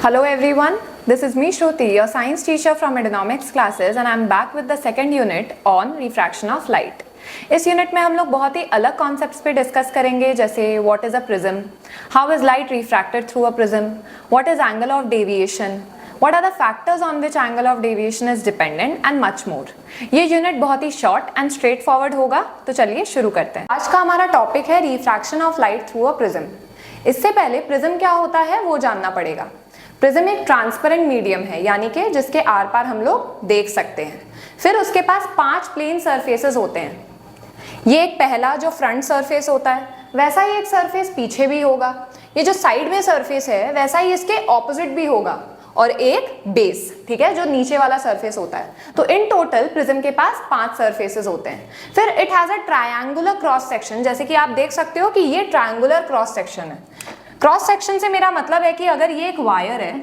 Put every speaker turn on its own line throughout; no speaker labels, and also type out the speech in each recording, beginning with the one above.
Hello everyone, this is me Shruti, your science teacher from economics classes and I am back with the second unit on refraction of light. इस unit में हम लोग बहुत ही अलग concepts पे discuss करेंगे जैसे what is a prism, how is light refracted through a prism, what is angle of deviation, what are the factors on which angle of deviation is dependent and much more. ये unit बहुत ही short and straight forward होगा, तो चलिए शुरू करते हैं. आज का हमारा टॉपिक है refraction of light through a prism. इससे पहले प्रिज्म क्या होता है वो जानना पड़ेगा. प्रिज्म एक ट्रांसपेरेंट मीडियम है, यानी कि जिसके आर पार हम लोग देख सकते हैं. फिर उसके पास 5 प्लेन सरफेसेस होते हैं. ये एक पहला जो फ्रंट सरफेस होता है, वैसा ही एक सरफेस पीछे भी होगा. ये जो साइड में सरफेस है वैसा ही इसके ऑपोजिट भी होगा, और एक बेस, ठीक है, जो नीचे वाला सरफेस होता है. तो इन टोटल प्रिज्म के पास 5 सरफेसेस होते हैं. फिर it has a triangular cross section, जैसे कि आप देख सकते हो कि ये ट्रायंगुलर क्रॉस सेक्शन है. क्रॉस सेक्शन से मेरा मतलब है कि अगर ये एक वायर है,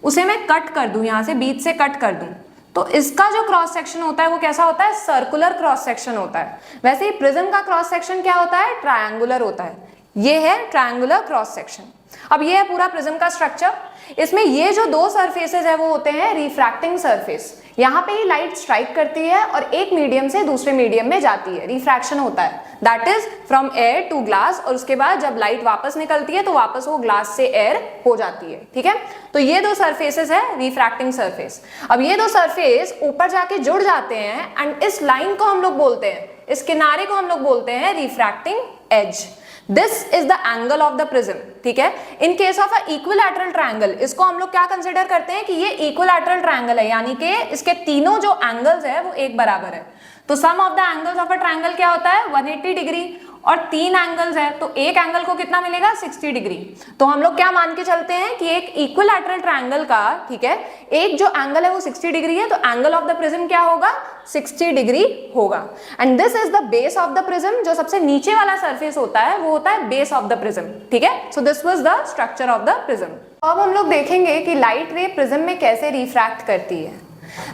उसे मैं कट कर दूं, यहां से बीच से कट कर दूं, तो इसका जो क्रॉस सेक्शन होता है वो कैसा होता है, सर्कुलर क्रॉस सेक्शन होता है. वैसे ही प्रिज्म का क्रॉस सेक्शन क्या होता है, ट्रायंगुलर होता है. ये है ट्रायंगुलर क्रॉस सेक्शन. अब ये है पूरा प्रिज्म का स्ट्रक्चर. इसमें ये जो 2 सरफेसेस है वो होते हैं रिफ्रैक्टिंग सरफेस. यहाँ पे ही लाइट स्ट्राइक करती है और एक मीडियम से दूसरे मीडियम में जाती है, रिफ्रैक्शन होता है. That is from air to glass, और उसके बाद जब लाइट वापस निकलती है तो वापस वो ग्लास से एयर हो जाती है. ठीक है, तो ये 2 सरफेसेस है रिफ्रैक्टिंग सरफेस. अब ये 2 सरफेस ऊपर जाके जुड़ जाते हैं एंड इस लाइन को हम लोग बोलते हैं, इस किनारे को हम लोग बोलते हैं refracting edge. This is the angle of the prism. ठीक है, in case of a equilateral triangle, इसको हम लोग क्या कंसिडर करते हैं कि ये इक्विलैटरल ट्रायंगल है, यानी कि इसके तीनों जो एंगल्स है वो एक बराबर है. तो sum of the angles of a triangle क्या होता है, 180 डिग्री, और 3 एंगल्स है तो एक एंगल को कितना मिलेगा, 60 डिग्री. तो हम लोग क्या मान के चलते हैं कि एक इक्विलैटरल ट्रायंगल का, ठीक है, एक जो एंगल है वो 60 डिग्री है, तो एंगल ऑफ द प्रिज्म क्या होगा, 60 डिग्री होगा. And this is the base of the prism. जो सबसे नीचे वाला सरफेस होता है वो होता है बेस ऑफ द प्रिज्म. ठीक है, so this was the structure of the prism. अब हम लोग देखेंगे कि लाइट रे प्रिज्म में कैसे रिफ्रैक्ट करती है.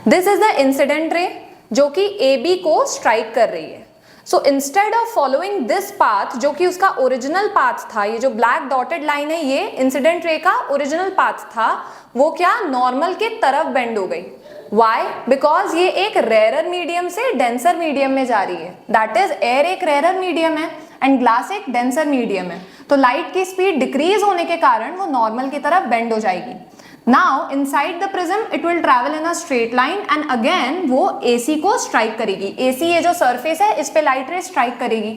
This is the incident ray जो कि AB को स्ट्राइक कर रही है. So instead of following this path, जो कि उसका ओरिजिनल पाथ था, ये जो ब्लैक डॉटेड लाइन है ये इंसिडेंट रे का ओरिजिनल पाथ था, वो क्या नॉर्मल के तरफ बेंड हो गई. वाई? बिकॉज ये एक रेयर मीडियम से डेंसर मीडियम में जा रही है. दैट इज एयर एक रेयर मीडियम है एंड ग्लास एक डेंसर मीडियम है. तो लाइट की स्पीड डिक्रीज होने के कारण वो नॉर्मल की तरफ बेंड हो जाएगी. Now inside the prism it will travel in a straight line and again वो AC को स्ट्राइक करेगी. AC ये जो सरफेस है इस पे लाइट रे स्ट्राइक करेगी.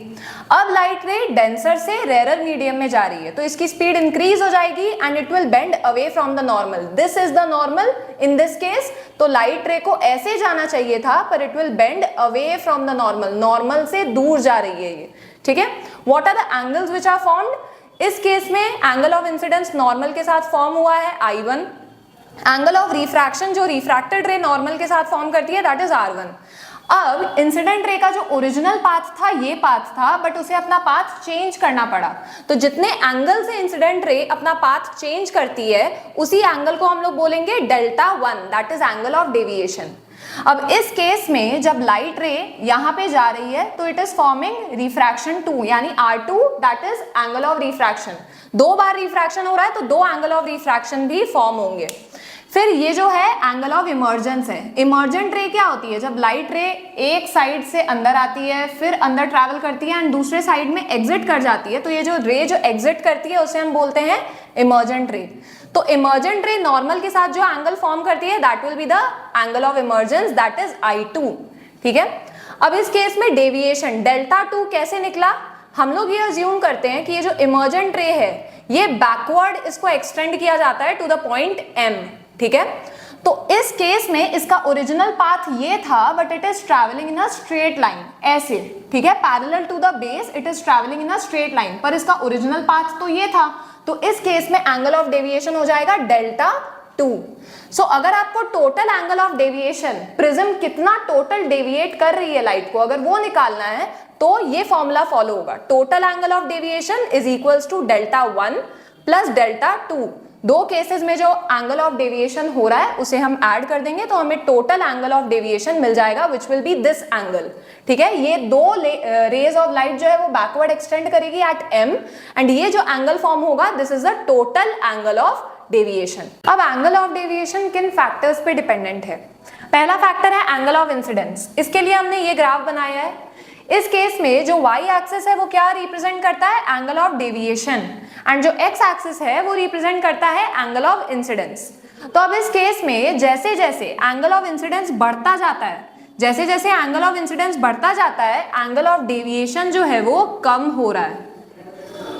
अब लाइट रे डेंसर से रेयर मीडियम में जा रही है, तो इसकी स्पीड इंक्रीज हो जाएगी and it will bend away from the normal. This is the normal in this case. तो लाइट रे को ऐसे जाना चाहिए था, पर it will bend away from the normal. Normal से दूर जा रही है ये. ठीक है, what are the angles which are formed. इस केस में एंगल ऑफ इंसिडेंस नॉर्मल के साथ फॉर्म हुआ है I1. एंगल ऑफ रिफ्रैक्शन जो रिफ्रैक्टेड रे नॉर्मल के साथ फॉर्म करती है दैट इज R1. अब इंसिडेंट रे का जो ओरिजिनल पाथ था ये पाथ था, बट उसे अपना पाथ चेंज करना पड़ा. तो जितने एंगल से इंसिडेंट रे अपना पाथ चेंज करती है उसी एंगल को हम लोग बोलेंगे Δ1, that is angle of deviation. अब इस केस में जब लाइट रे यहाँ पे जा रही है तो इट इज फॉर्मिंग रिफ्रैक्शन 2, यानी R2, that is angle of refraction. 2 bar refraction हो रहा है तो 2 एंगल ऑफ रिफ्रैक्शन भी फॉर्म होंगे. फिर ये जो है एंगल ऑफ इमर्जेंस है. इमर्जेंट रे क्या होती है, जब लाइट रे एक साइड से अंदर आती है, फिर अंदर ट्रैवल करती है एंड दूसरे साइड में एग्जिट कर जाती है, तो ये जो रे जो एग्जिट करती है उसे हम बोलते हैं इमर्जेंट रे. तो इमर्जेंट रे नॉर्मल के साथ जो एंगल फॉर्म करती है that will be the angle of emergence, that is I2. ठीक है, अब इस केस में डेविएशन Δ2 कैसे निकला. हम लोग ये अज्यूम करते हैं कि ये जो इमर्जेंट रे है ये बैकवर्ड इसको एक्सटेंड किया जाता है टू द पॉइंट M. ठीक है, तो इस केस में इसका ओरिजिनल पाथ ये था, but it is travelling in a straight line, ऐसे. ठीक है, parallel to the base it is travelling in a straight line, पर इसका ओरिजिनल पाथ तो ये था. तो इस केस में एंगल ऑफ डेविएशन हो जाएगा Δ2. सो अगर आपको total angle of deviation, prism कितना टोटल डेविएट कर रही है लाइट को, अगर वो निकालना है तो ये फॉर्मूला फॉलो होगा. Total angle of deviation is equals to Δ1 plus Δ2. 2 cases में जो एंगल ऑफ डेविएशन हो रहा है उसे हम ऐड कर देंगे तो हमें टोटल एंगल ऑफ डेविएशन मिल जाएगा, which will be this angle. ठीक है, ये 2 रेज ऑफ लाइट जो है वो बैकवर्ड एक्सटेंड करेगी एट M, एंड ये जो एंगल फॉर्म होगा this is the total angle of deviation. अब एंगल ऑफ डेविएशन किन फैक्टर्स पे डिपेंडेंट है? पहला फैक्टर है एंगल ऑफ इंसिडेंस। इसके लिए हमने ये ग्राफ बनाया है। इस केस में जो y एक्सिस है वो क्या रिप्रेजेंट करता है? एंगल ऑफ डेविएशन, एंड जो x एक्सिस है वो रिप्रेजेंट करता है एंगल ऑफ इंसिडेंस। तो अब इस केस में जैसे जैसे एंगल ऑफ इंसिडेंस बढ़ता जाता है, जैसे जैसे एंगल ऑफ इंसिडेंस बढ़ता जाता है, एंगल ऑफ डेविएशन जो है वो कम हो रहा है,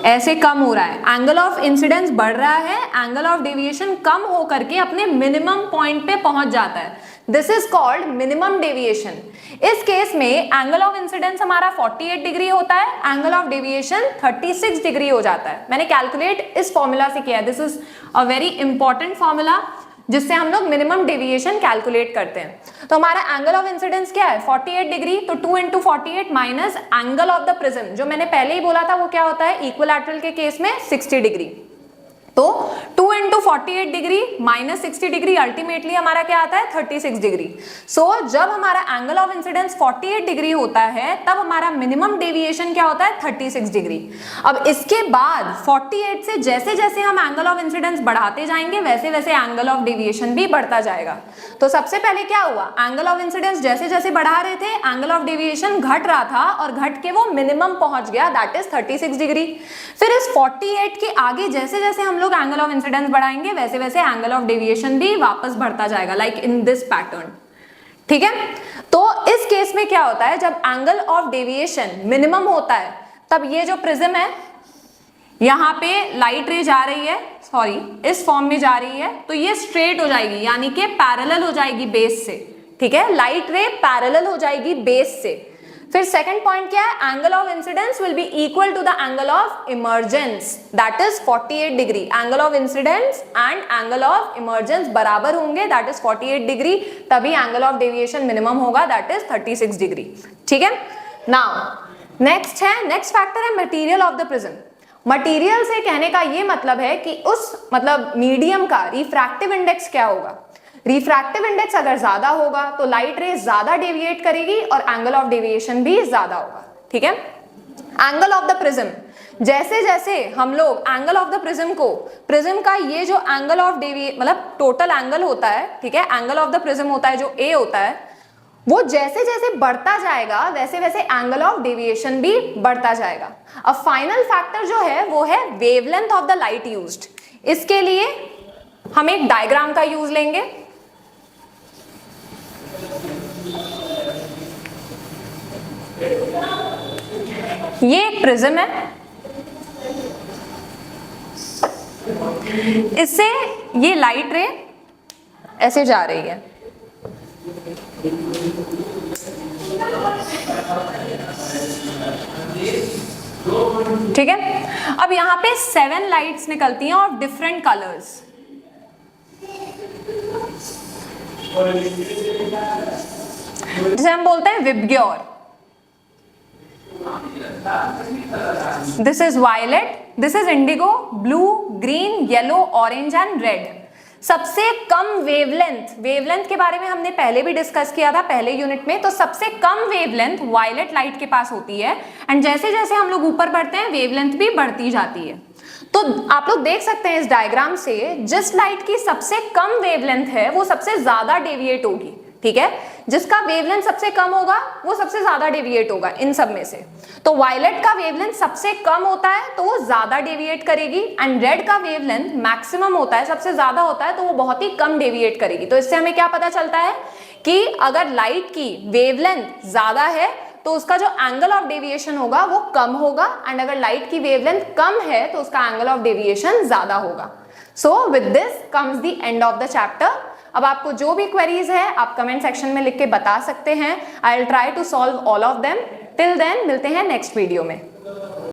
ऐसे कम हो रहा है। एंगल ऑफ इंसिडेंस बढ़ रहा है, एंगल ऑफ डेविएशन कम हो करके अपने मिनिमम पॉइंट पे पहुंच जाता है। This is called minimum deviation. इस केस में एंगल ऑफ इंसिडेंस हमारा 48 डिग्री होता है, एंगल ऑफ डेविएशन 36 डिग्री हो जाता है। मैंने कैलकुलेट इस फॉर्मूला से किया है। This is a very important formula जिससे हम लोग मिनिमम डेविएशन कैलकुलेट करते हैं। तो हमारा एंगल ऑफ इंसिडेंस क्या है? 48 डिग्री। तो 2 × 48 minus angle of the prism, जो मैंने पहले ही बोला था वो क्या होता है? इक्विलैटरल के केस में 60 डिग्री। तो 2 × 48 डिग्री माइनस 60 डिग्री अल्टीमेटली हमारा क्या आता है? 36 डिग्री। सो जब हमारा एंगल ऑफ इंसिडेंस 48 डिग्री होता है तब हमारा मिनिमम डेविएशन क्या होता है? 36 डिग्री। अब इसके बाद 48 से जैसे जैसे हम एंगल ऑफ इंसिडेंस बढ़ाते जाएंगे वैसे वैसे एंगल ऑफ डेविएशन भी बढ़ता जाएगा। तो सबसे पहले क्या हुआ? एंगल ऑफ इंसिडेंस जैसे जैसे बढ़ा रहे थे, एंगल ऑफ डेविएशन घट रहा था और घट के वो मिनिमम पहुंच गया, दैट इज 36 डिग्री। फिर इस 48 के आगे जैसे जैसे हम लोग एंगल ऑफ इंसिडेंस बढ़ाएंगे वैसे वैसे एंगल ऑफ डेविएशन भी वापस बढ़ता जाएगा, लाइक इन दिस पैटर्न। ठीक है, तो इस केस में क्या होता है? जब एंगल ऑफ डेविएशन मिनिमम होता है तब ये जो प्रिज्म है यहां पे लाइट रे जा रही है, सॉरी इस फॉर्म में जा रही है, तो ये स्ट्रेट हो जाएगी, यानी कि पैरेलल हो जाएगी बेस से। ठीक है, लाइट रे पैरेलल हो जाएगी बेस से। फिर सेकंड पॉइंट क्या है? Angle of incidence will be equal to the angle of emergence, that is 48 degree. Angle of incidence and angle of emergence बराबर होंगे, दैट इज 48 डिग्री। तभी एंगल ऑफ डेविएशन मिनिमम होगा, that is 36 degree. ठीक है, now next factor है material of the prism. Material से कहने का ये मतलब है कि उस मीडियम का रिफ्रैक्टिव इंडेक्स क्या होगा। रिफ्रैक्टिव इंडेक्स अगर ज्यादा होगा तो लाइट रे ज्यादा डेविएट करेगी और एंगल ऑफ डेविएशन भी ज्यादा होगा। ठीक है, एंगल ऑफ द प्रिज्म, जैसे जैसे हम लोग एंगल ऑफ द प्रिज्म का ये जो एंगल ऑफ टोटल एंगल होता है, ठीक है, एंगल ऑफ द प्रिज्म होता है जो ए होता है, वो जैसे जैसे बढ़ता जाएगा वैसे वैसे एंगल ऑफ डेविएशन भी बढ़ता जाएगा। अब फाइनल फैक्टर जो है वो है wavelength of the light used. इसके लिए हम एक डायग्राम का यूज लेंगे। ये एक प्रिज्म है, इससे ये लाइट रे ऐसे जा रही है। ठीक है, अब यहां पे 7 लाइट्स निकलती हैं ऑफ डिफरेंट कलर्स। जिसे हम बोलते हैं VIBGYOR. This is violet, this is indigo, blue, green, yellow, orange and red. सबसे कम वेवलेंथ के बारे में हमने पहले भी डिस्कस किया था पहले यूनिट में। तो सबसे कम वेवलेंथ वायलेट लाइट के पास होती है, एंड जैसे जैसे हम लोग ऊपर बढ़ते हैं वेवलेंथ भी बढ़ती जाती है। तो आप लोग देख सकते हैं इस डायग्राम से, जिस लाइट की सबसे कम वेवलेंथ है वो सबसे ज्यादा डेविएट होगी। ठीक है, जिसका वेवलेंथ सबसे कम होगा वो सबसे ज्यादा डेविएट होगा इन सब में से। तो वायलेट का वेवलेंथ सबसे कम होता है तो वो ज्यादा डेविएट करेगी, एंड रेड का वेवलेंथ मैक्सिमम होता है, सबसे ज्यादा होता है तो वो बहुत ही कम डेविएट करेगी। तो इससे हमें क्या पता चलता है कि अगर लाइट की वेवलेंथ ज्यादा है तो उसका जो एंगल ऑफ डेविएशन होगा वो कम होगा, एंड अगर लाइट की वेवलेंथ कम है तो उसका एंगल ऑफ डेविएशन ज्यादा होगा। So with this comes the end of the chapter. अब आपको जो भी क्वेरीज है आप कमेंट सेक्शन में लिख के बता सकते हैं। I will try to solve all of them. Till then मिलते हैं नेक्स्ट वीडियो में।